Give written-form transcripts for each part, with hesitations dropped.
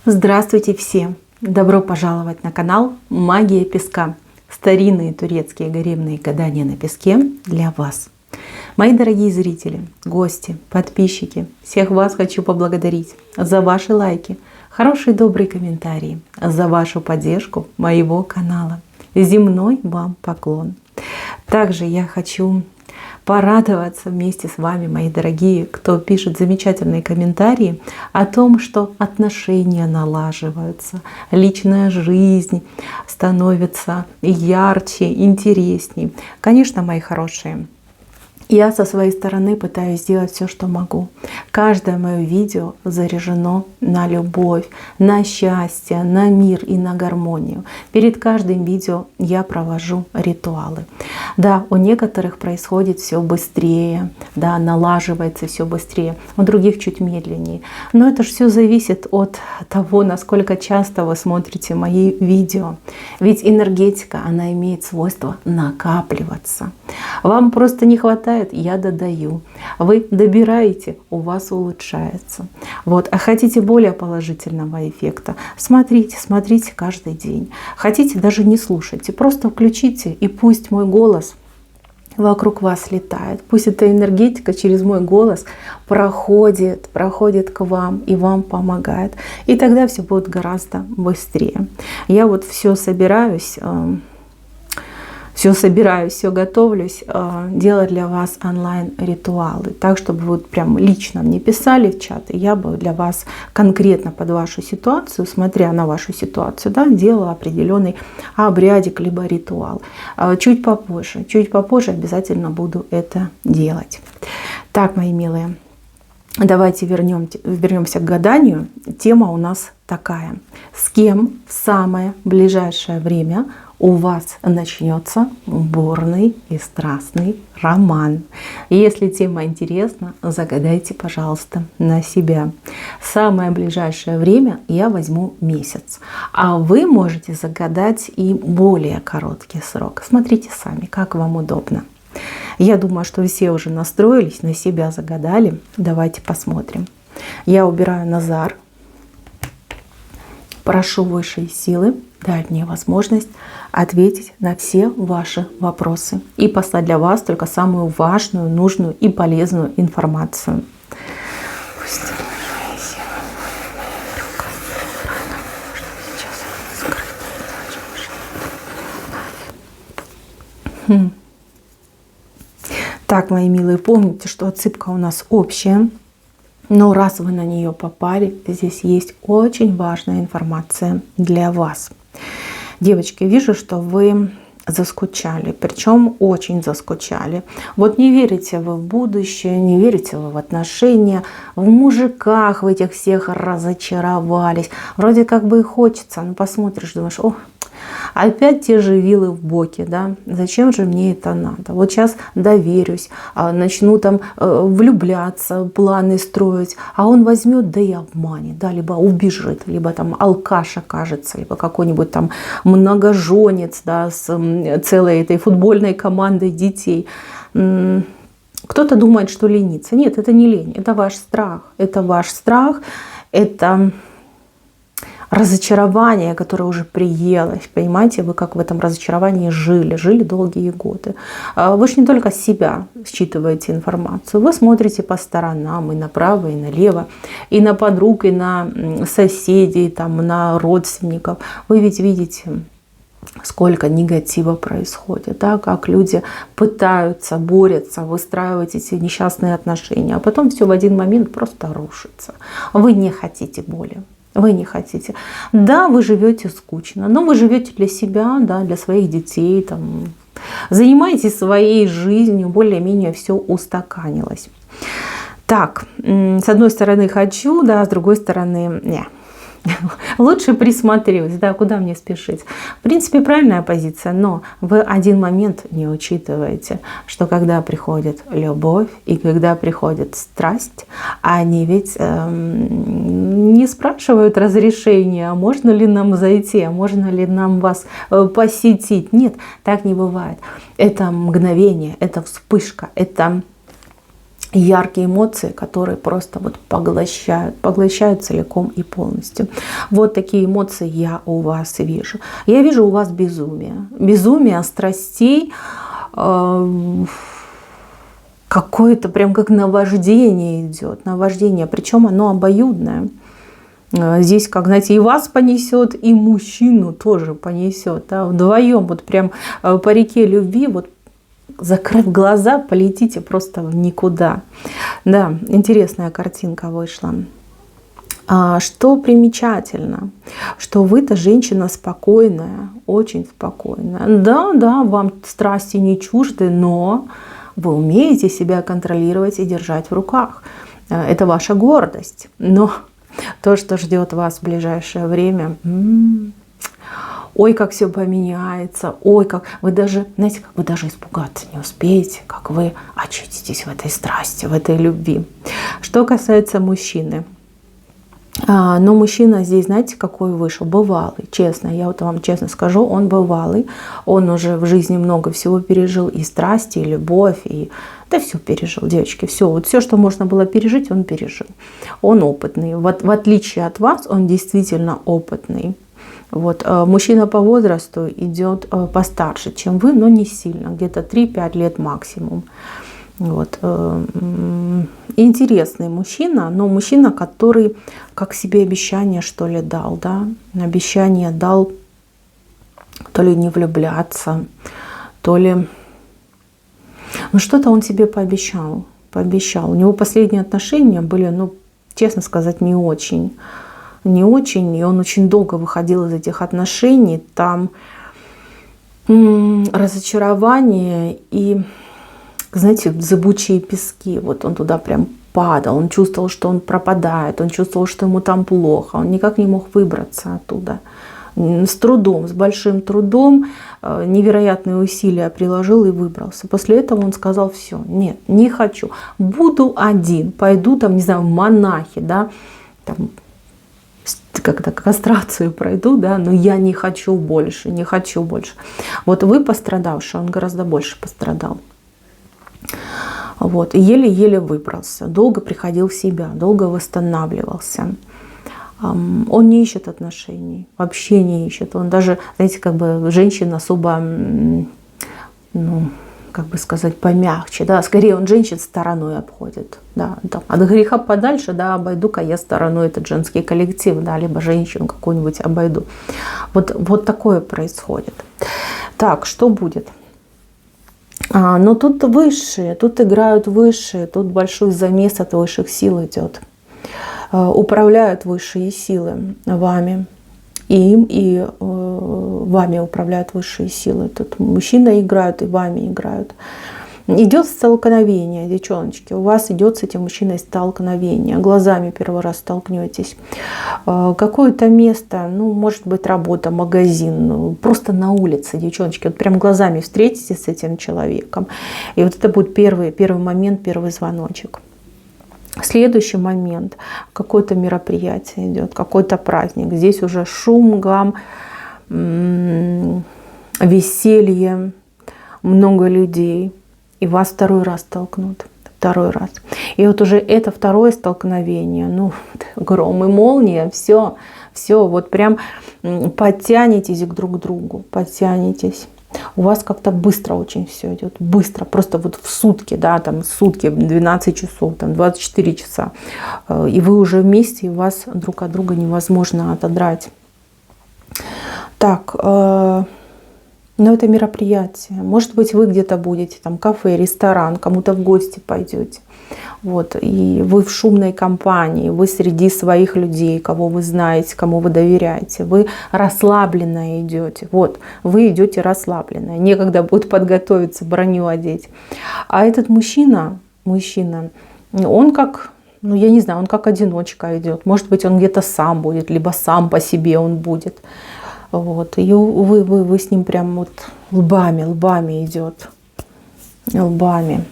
Здравствуйте все! Добро пожаловать на канал Магия Песка. Старинные турецкие гаремные гадания на песке для вас. Мои дорогие зрители, гости, подписчики, всех вас хочу поблагодарить за ваши лайки, хорошие добрые комментарии, за вашу поддержку моего канала. Земной вам поклон. Также я хочу порадоваться вместе с вами, мои дорогие, кто пишет замечательные комментарии о том, что отношения налаживаются, личная жизнь становится ярче, интересней. Конечно, мои хорошие, я со своей стороны пытаюсь сделать все, что могу. Каждое мое видео заряжено на любовь, на счастье, на мир и на гармонию. Перед каждым видео я провожу ритуалы. Да, у некоторых происходит все быстрее, да, налаживается все быстрее, у других чуть медленнее. Но это же все зависит от того, насколько часто вы смотрите мои видео. Ведь энергетика, она имеет свойство накапливаться. Вам просто не хватает, я додаю. Вы добираете, у вас улучшается. Вот. А хотите более положительного эффекта? Смотрите, смотрите каждый день. Хотите, даже не слушайте. Просто включите, и пусть мой голос вокруг вас летает. Пусть эта энергетика через мой голос проходит к вам и вам помогает. И тогда все будет гораздо быстрее. Я вот все собираюсь, все готовлюсь делать для вас онлайн-ритуалы. Так, чтобы вы прям лично мне писали в чат, и я бы для вас конкретно под вашу ситуацию, смотря на вашу ситуацию, да, делала определенный обрядик либо ритуал. Чуть попозже обязательно буду это делать. Так, мои милые, давайте вернемся к гаданию. Тема у нас такая. С кем в самое ближайшее время у вас начнется бурный и страстный роман? Если тема интересна, загадайте, пожалуйста, на себя. В самое ближайшее время я возьму месяц, а вы можете загадать и более короткий срок. Смотрите сами, как вам удобно. Я думаю, что все уже настроились, на себя загадали. Давайте посмотрим. Я убираю Назар. Прошу высшие силы дать мне возможность ответить на все ваши вопросы и послать для вас только самую важную, нужную и полезную информацию. Так, мои милые, помните, что отсыпка у нас общая. Но раз вы на нее попали, здесь есть очень важная информация для вас. Девочки, вижу, что вы заскучали, причем очень заскучали. Вот не верите вы в будущее, не верите вы в отношения, в мужиках в этих всех разочаровались. Вроде как бы и хочется, но посмотришь, думаешь, о, опять те же вилы в боке, да? Зачем же мне это надо? Вот сейчас доверюсь, начну там влюбляться, планы строить, а он возьмет, да и обманет, да, либо убежит, либо там алкаш окажется, либо какой-нибудь там многоженец, да, с целой этой футбольной командой детей. Кто-то думает, что лениться. Нет, это не лень, это ваш страх. Это ваш страх, это разочарование, которое уже приелось. Понимаете, вы как в этом разочаровании жили долгие годы. Вы же не только себя считываете информацию, вы смотрите по сторонам и направо, и налево, и на подруг, и на соседей, там, на родственников. Вы ведь видите, сколько негатива происходит, да, как люди пытаются, борются, выстраивать эти несчастные отношения, а потом все в один момент просто рушится. Вы не хотите боли. Вы не хотите. Да, вы живете скучно, но вы живете для себя, да, для своих детей, там, занимаетесь своей жизнью, более-менее все устаканилось. Так, с одной стороны хочу, да, с другой стороны не. Лучше присмотрюсь, да, куда мне спешить. В принципе, правильная позиция, но вы один момент не учитываете, что когда приходит любовь и когда приходит страсть, они ведь не спрашивают разрешения, а можно ли нам зайти, а можно ли нам вас посетить. Нет, так не бывает. Это мгновение, это вспышка, это яркие эмоции, которые просто вот поглощают целиком и полностью. Вот такие эмоции я у вас вижу. Я вижу у вас безумие. Безумие страстей, какое-то прям как наваждение идет. Наваждение, причем оно обоюдное. Здесь, как, знаете, и вас понесет, и мужчину тоже понесет. Да? Вдвоем вот прям по реке любви, вот закрыв глаза, полетите просто в никуда. Да, интересная картинка вышла. Что примечательно, что вы-то женщина спокойная, очень спокойная. Да, вам страсти не чужды, но вы умеете себя контролировать и держать в руках. Это ваша гордость. Но то, что ждет вас в ближайшее время, ой, как все поменяется, ой, как вы даже, знаете, как вы даже испугаться не успеете, как вы очутитесь в этой страсти, в этой любви. Что касается мужчины, но мужчина здесь, знаете, какой вышел? Бывалый, честно, я вот вам честно скажу, он бывалый, он уже в жизни много всего пережил, и страсти, и любовь, и да все пережил, девочки, все, вот все, что можно было пережить, он пережил. Он опытный, в отличие от вас, он действительно опытный. Вот, мужчина по возрасту идет постарше, чем вы, но не сильно, где-то 3-5 лет максимум. Вот. Интересный мужчина, но мужчина, который как себе обещание, что ли, дал, да? Обещание дал то ли не влюбляться, то ли... Ну, что-то он себе пообещал. У него последние отношения были, ну, честно сказать, не очень. Не очень, и он очень долго выходил из этих отношений. Там разочарование и, знаете, зыбучие пески. Вот он туда прям падал, он чувствовал, что он пропадает, он чувствовал, что ему там плохо, он никак не мог выбраться оттуда. С трудом, с большим трудом, невероятные усилия приложил и выбрался. После этого он сказал: все, нет, не хочу, буду один, пойду там, не знаю, в монахи, да, там, как-то кастрацию пройду, да, но я не хочу больше, не хочу больше. Вот вы пострадавший, он гораздо больше пострадал. Вот, и еле-еле выбрался, долго приходил в себя, долго восстанавливался. Он не ищет отношений, вообще не ищет. Он даже, знаете, как бы женщин особо, ну, как бы сказать, помягче, да, скорее он женщин стороной обходит, да, там, от греха подальше, да, обойду-ка я стороной этот женский коллектив, да, либо женщину какую-нибудь обойду. Вот такое происходит. Так, что будет? Но тут высшие, тут играют высшие, тут большой замес от высших сил идет. Управляют высшие силы вами. И им, и вами управляют высшие силы. Тут мужчина играют, и вами играют. Идет столкновение, девчоночки. У вас идет с этим мужчиной столкновение. Глазами первый раз столкнетесь. Какое-то место, ну, может быть, работа, магазин, ну, просто на улице, девчоночки. Вот прям глазами встретитесь с этим человеком. И вот это будет первый момент, первый звоночек. Следующий момент, какое-то мероприятие идет, какой-то праздник. Здесь уже шум, гам, веселье, много людей. И вас второй раз толкнут. Второй раз. И вот уже это второе столкновение, ну, гром и молния, все, вот прям подтянетесь друг к другу, подтянетесь. У вас как-то быстро очень все идет, быстро, просто вот в сутки, да, там сутки, 12 часов, там 24 часа. И вы уже вместе, и вас друг от друга невозможно отодрать. Так, но это мероприятие. Может быть, вы где-то будете, там кафе, ресторан, кому-то в гости пойдете. Вот, и вы в шумной компании, вы среди своих людей, кого вы знаете, кому вы доверяете, вы расслабленно идете. Вот, вы идете расслабленно, некогда будет подготовиться, броню одеть. А этот мужчина, он как, ну я не знаю, он как одиночка идет. Может быть, он где-то сам будет, либо сам по себе он будет. Вот, и вы с ним прям вот лбами идет, лбами.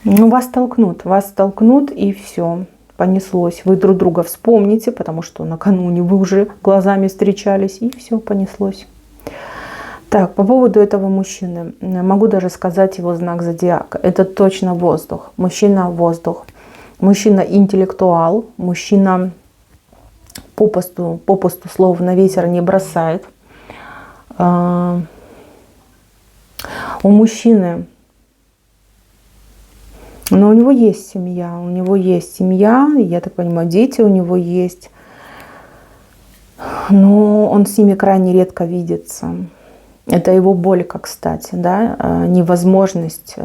Ну, вас толкнут, и все, понеслось. Вы друг друга вспомните, потому что накануне вы уже глазами встречались, и все, понеслось. Так, по поводу этого мужчины. Могу даже сказать его знак зодиака. Это точно воздух. Мужчина воздух. Мужчина интеллектуал. Мужчина попусту слов на ветер не бросает. У мужчины, но у него есть семья. У него есть семья, я так понимаю, дети у него есть. Но он с ними крайне редко видится. Это его боль, кстати, да, невозможность,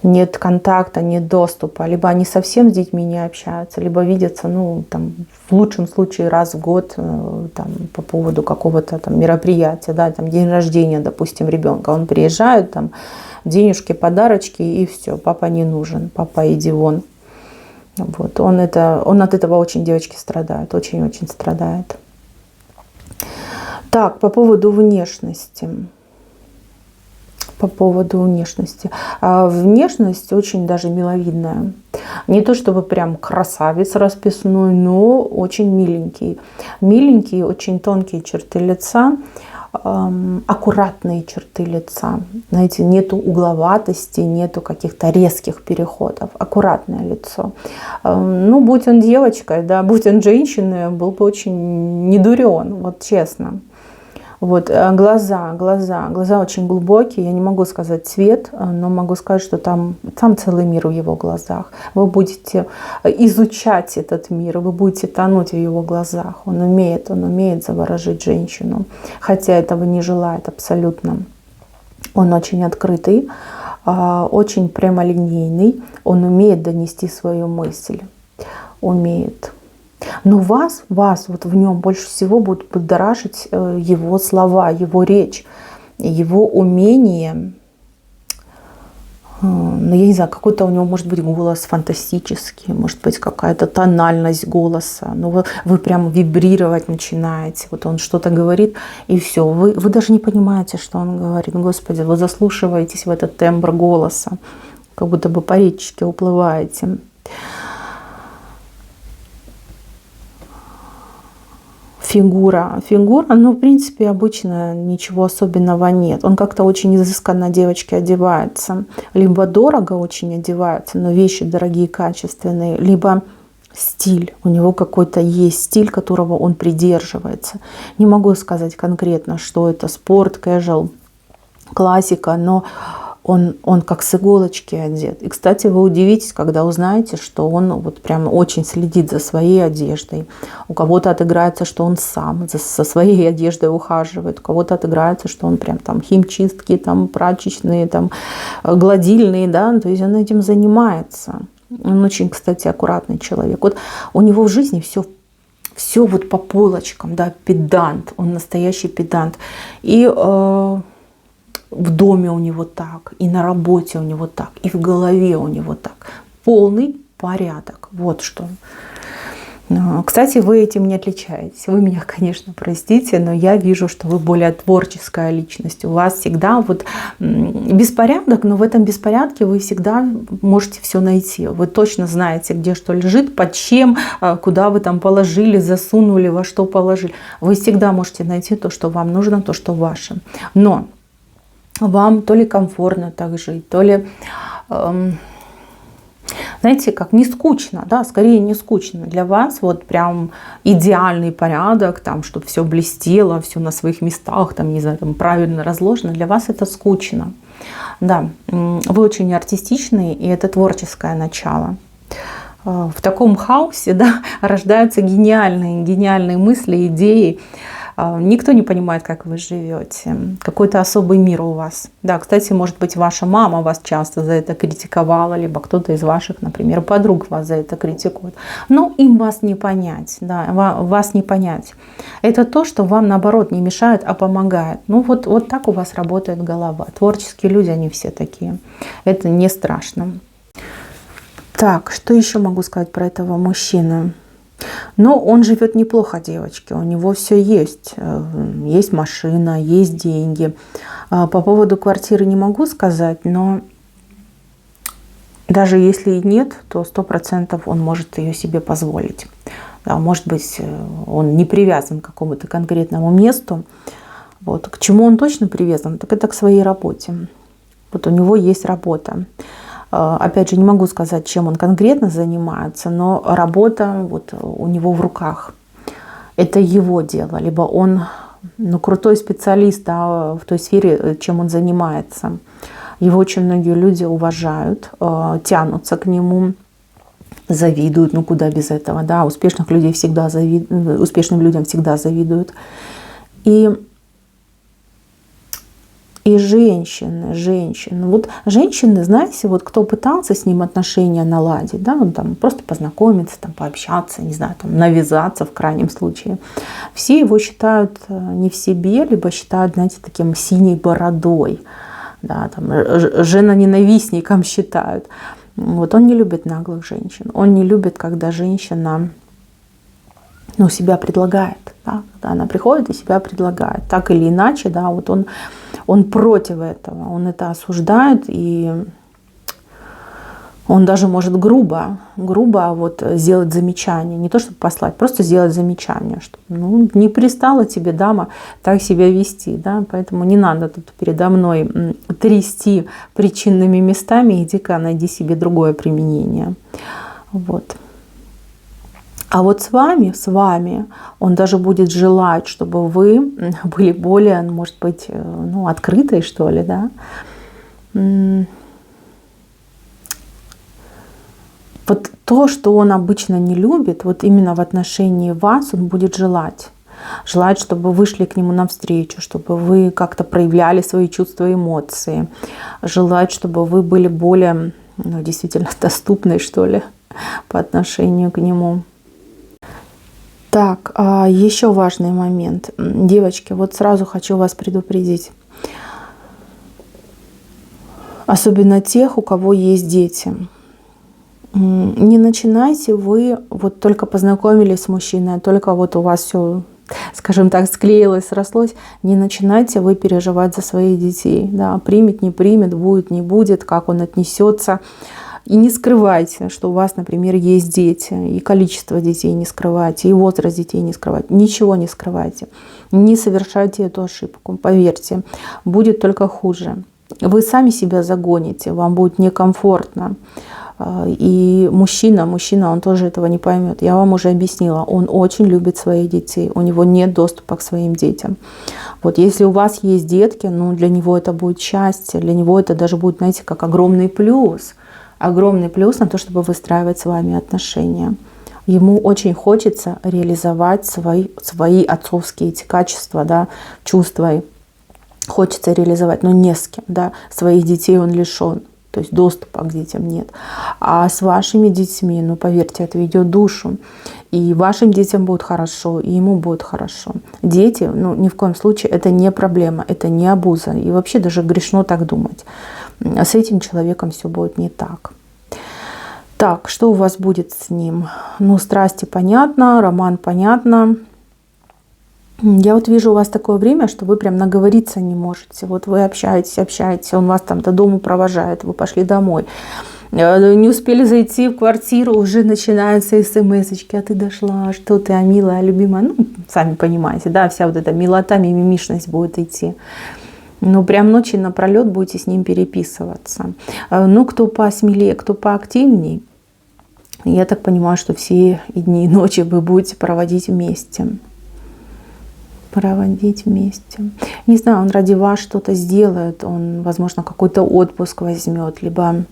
нет контакта, нет доступа. Либо они совсем с детьми не общаются, либо видятся, ну, там, в лучшем случае раз в год там, по поводу какого-то там мероприятия, да, там, день рождения, допустим, ребенка. Он приезжает, там, денежки, подарочки, и все, папа не нужен, папа иди вон. Вот. Он от этого очень, девочки, страдает, очень-очень страдает. Так, по поводу внешности. По поводу внешности. Внешность очень даже миловидная. Не то чтобы прям красавец расписной, но очень миленький. Миленький, очень тонкие черты лица, аккуратные черты лица. Знаете, нету угловатости, нету каких-то резких переходов. Аккуратное лицо. Ну, будь он девочкой, да, будь он женщиной, был бы очень недурен, вот честно. Вот, глаза очень глубокие, я не могу сказать цвет, но могу сказать, что там целый мир в его глазах. Вы будете изучать этот мир, вы будете тонуть в его глазах. Он умеет заворожить женщину, хотя этого не желает абсолютно. Он очень открытый, очень прямолинейный, он умеет донести свою мысль, умеет. Но вас вот в нем больше всего будут будоражить его слова, его речь, его умение. Ну, я не знаю, какой-то у него может быть голос фантастический, может быть какая-то тональность голоса. Но вы прям вибрировать начинаете. Вот он что-то говорит, и все. Вы даже не понимаете, что он говорит. Господи, вы заслушиваетесь в этот тембр голоса, как будто бы по речке уплываете. Фигура, ну, в принципе, обычно ничего особенного нет. Он как-то очень изысканно, девочки, одевается. Либо дорого очень одевается, но вещи дорогие, качественные. Либо стиль. У него какой-то есть стиль, которого он придерживается. Не могу сказать конкретно, что это спорт, casual, классика, но он как с иголочки одет. И, кстати, вы удивитесь, когда узнаете, что он вот прям очень следит за своей одеждой. У кого-то отыграется, что он сам со своей одеждой ухаживает. У кого-то отыграется, что он прям там химчистки, там прачечные, там гладильные, да, то есть он этим занимается. Он очень, кстати, аккуратный человек. Вот у него в жизни все вот по полочкам, да, педант, он настоящий педант. И в доме у него так, и на работе у него так, и в голове у него так. Полный порядок. Вот что. Кстати, вы этим не отличаетесь. Вы меня, конечно, простите, но я вижу, что вы более творческая личность. У вас всегда вот беспорядок, но в этом беспорядке вы всегда можете все найти. Вы точно знаете, где что лежит, под чем, куда вы там положили, засунули, во что положили. Вы всегда можете найти то, что вам нужно, то, что ваше. Но вам то ли комфортно так жить, то ли, знаете, как не скучно, да, скорее не скучно. Для вас вот прям идеальный порядок, там, чтобы все блестело, все на своих местах, там, не знаю, там правильно разложено. Для вас это скучно. Да, вы очень артистичный, и это творческое начало. В таком хаосе, да, рождаются гениальные мысли, идеи. Никто не понимает, как вы живете. Какой-то особый мир у вас. Да, кстати, может быть, ваша мама вас часто за это критиковала, либо кто-то из ваших, например, подруг вас за это критикует. Но им вас не понять. Да, вас не понять. Это то, что вам, наоборот, не мешает, а помогает. Ну, вот так у вас работает голова. Творческие люди, они все такие. Это не страшно. Так, что еще могу сказать про этого мужчину? Но он живет неплохо, девочки, у него все есть. Есть машина, есть деньги. По поводу квартиры не могу сказать, но даже если и нет, то 100% он может ее себе позволить. Да, может быть, он не привязан к какому-то конкретному месту, Вот. К чему он точно привязан? Так это к своей работе. Вот у него есть работа. Опять же, не могу сказать, чем он конкретно занимается, но работа вот у него в руках. Это его дело. Либо он крутой специалист, да, в той сфере, чем он занимается. Его очень многие люди уважают, тянутся к нему, завидуют. Ну куда без этого, да? Успешных людей всегда успешным людям всегда завидуют. И женщины. Вот женщины, знаете, вот кто пытался с ним отношения наладить, да, он там просто познакомиться, там, пообщаться, не знаю, там, навязаться в крайнем случае, все его считают не в себе, либо считают, знаете, таким синей бородой, да, там, жена-ненавистником считают. Вот он не любит наглых женщин, он не любит, когда женщина себя предлагает, да, когда она приходит и себя предлагает, так или иначе, да, вот он против этого, он это осуждает, и он даже может грубо вот сделать замечание, не то чтобы послать, просто сделать замечание, что не пристало тебе, дама, так себя вести, да, поэтому не надо тут передо мной трясти причинными местами, иди-ка найди себе другое применение, вот. А вот с вами он даже будет желать, чтобы вы были более, может быть, открытой, что ли, да. Вот то, что он обычно не любит, вот именно в отношении вас он будет желать. Желать, чтобы вы шли к нему навстречу, чтобы вы как-то проявляли свои чувства и эмоции. Желать, чтобы вы были более, действительно доступной, что ли, по отношению к нему. Так, еще важный момент. Девочки, вот сразу хочу вас предупредить. Особенно тех, у кого есть дети. Не начинайте вы, вот только познакомились с мужчиной, только вот у вас все, скажем так, склеилось, срослось, не начинайте вы переживать за своих детей. Да, примет, не примет, будет, не будет, как он отнесется. И не скрывайте, что у вас, например, есть дети, и количество детей не скрывайте, и возраст детей не скрывайте. Ничего не скрывайте. Не совершайте эту ошибку. Поверьте, будет только хуже. Вы сами себя загоните, вам будет некомфортно. И мужчина, он тоже этого не поймет. Я вам уже объяснила, он очень любит своих детей, у него нет доступа к своим детям. Вот если у вас есть детки, для него это будет счастье, для него это даже будет, знаете, как огромный плюс. Огромный плюс на то, чтобы выстраивать с вами отношения. Ему очень хочется реализовать свои отцовские эти качества, да, чувства. Хочется реализовать, но не с кем. Да. Своих детей он лишен, то есть доступа к детям нет. А с вашими детьми, поверьте, это ведет душу. И вашим детям будет хорошо, и ему будет хорошо. Дети, ни в коем случае, это не проблема, это не абуза. И вообще даже грешно так думать. А с этим человеком все будет не так. Так, что у вас будет с ним? Страсти понятно, роман понятно. Я вот вижу у вас такое время, что вы прям наговориться не можете. Вот вы общаетесь, он вас там до дома провожает, вы пошли домой. Не успели зайти в квартиру, уже начинаются смс-очки. А ты дошла, что ты, милая, любимая. Сами понимаете, да, вся вот эта милота, мимимишность будет идти. Прям ночи напролет будете с ним переписываться. Кто посмелее, кто поактивней, я так понимаю, что все и дни, и ночи вы будете проводить вместе. Не знаю, он ради вас что-то сделает, он, возможно, какой-то отпуск возьмет, либо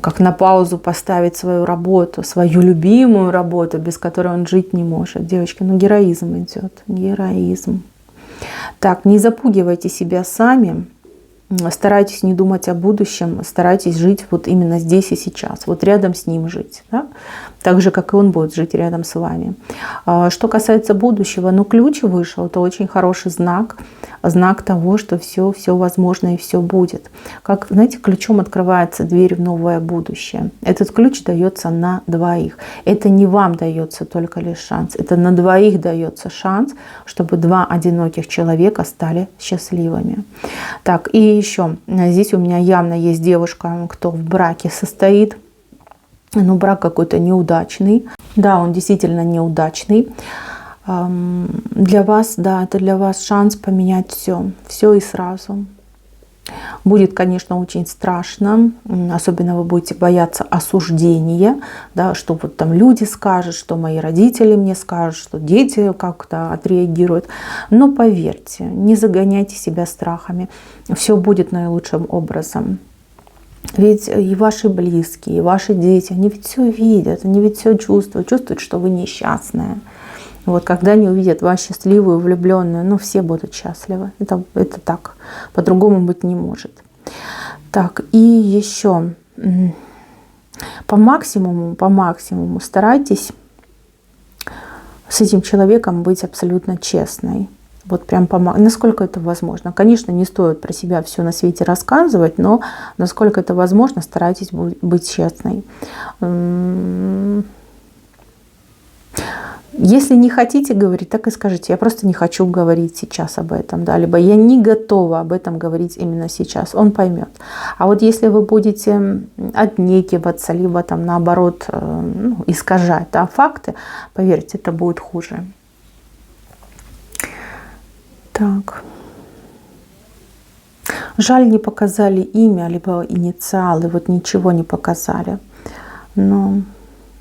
как на паузу поставить свою работу, свою любимую работу, без которой он жить не может. Девочки, героизм идет, героизм. Так, не запугивайте себя сами, старайтесь не думать о будущем, старайтесь жить вот именно здесь и сейчас, вот рядом с ним жить, да? Так же, как и он будет жить рядом с вами. Что касается будущего, ключ вышел, это очень хороший знак того, что все возможно и все будет. Как, знаете, ключом открывается дверь в новое будущее. Этот ключ дается на двоих. Это не вам дается только лишь шанс, это на двоих дается шанс, чтобы два одиноких человека стали счастливыми. Так, и еще, здесь у меня явно есть девушка, кто в браке состоит, брак какой-то неудачный. Да, он действительно неудачный. Для вас, да, это для вас шанс поменять все и сразу. Будет, конечно, очень страшно, особенно вы будете бояться осуждения, да, что вот там люди скажут, что мои родители мне скажут, что дети как-то отреагируют. Но поверьте, не загоняйте себя страхами, все будет наилучшим образом. Ведь и ваши близкие, и ваши дети, они ведь все видят, они ведь все чувствуют, что вы несчастная. Вот, когда они увидят вас счастливую, влюбленную, ну, все будут счастливы. Это так. По-другому быть не может. Так, и еще по максимуму старайтесь с этим человеком быть абсолютно честной. Вот прям насколько это возможно. Конечно, не стоит про себя все на свете рассказывать, но насколько это возможно, старайтесь быть честной. Если не хотите говорить, так и скажите: я просто не хочу говорить сейчас об этом, да, либо я не готова об этом говорить именно сейчас. Он поймет. А вот если вы будете отнекиваться, либо там наоборот искажать, да, факты, поверьте, это будет хуже. Так. Жаль, не показали имя, либо инициалы, вот ничего не показали. Но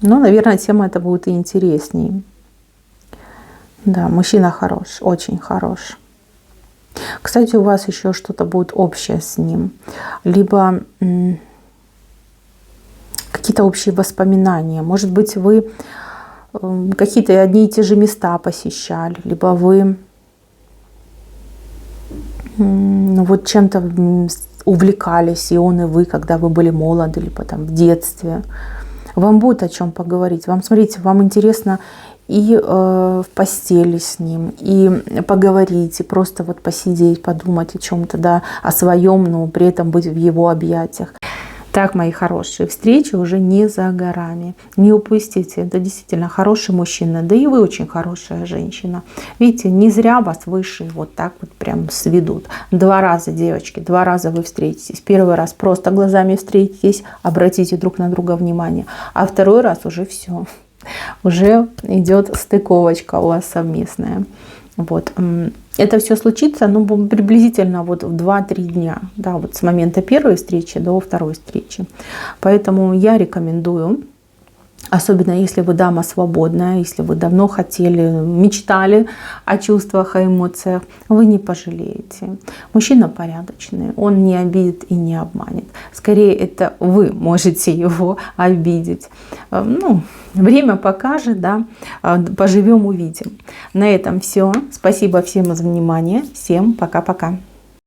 наверное, тема эта будет и интереснее. Да, мужчина хорош, очень хорош. Кстати, у вас еще что-то будет общее с ним. Либо какие-то общие воспоминания. Может быть, вы какие-то одни и те же места посещали. Либо вы вот чем-то увлекались, и он, и вы, когда вы были молоды, либо там в детстве. Вам будет о чем поговорить. Вам, смотрите, вам интересно и в постели с ним, и поговорить, и просто вот посидеть, подумать о чем-то, да, о своем, но при этом быть в его объятиях. Так, мои хорошие, встречи уже не за горами. Не упустите, это действительно хороший мужчина, да и вы очень хорошая женщина. Видите, не зря вас высшие вот так вот прям сведут. 2 раза, девочки, 2 раза вы встретитесь. Первый раз просто глазами встретитесь, обратите друг на друга внимание. А второй раз уже все. Уже идет стыковочка у вас совместная. Вот. Это все случится, ну, приблизительно вот в 2-3 дня, да, вот с момента первой встречи до второй встречи. Поэтому я рекомендую, особенно если вы дама свободная, если вы давно хотели, мечтали о чувствах, о эмоциях, вы не пожалеете. Мужчина порядочный, он не обидит и не обманет. Скорее, это вы можете его обидеть. Ну, время покажет, да, поживем, увидим. На этом все. Спасибо всем за внимание. Всем пока-пока.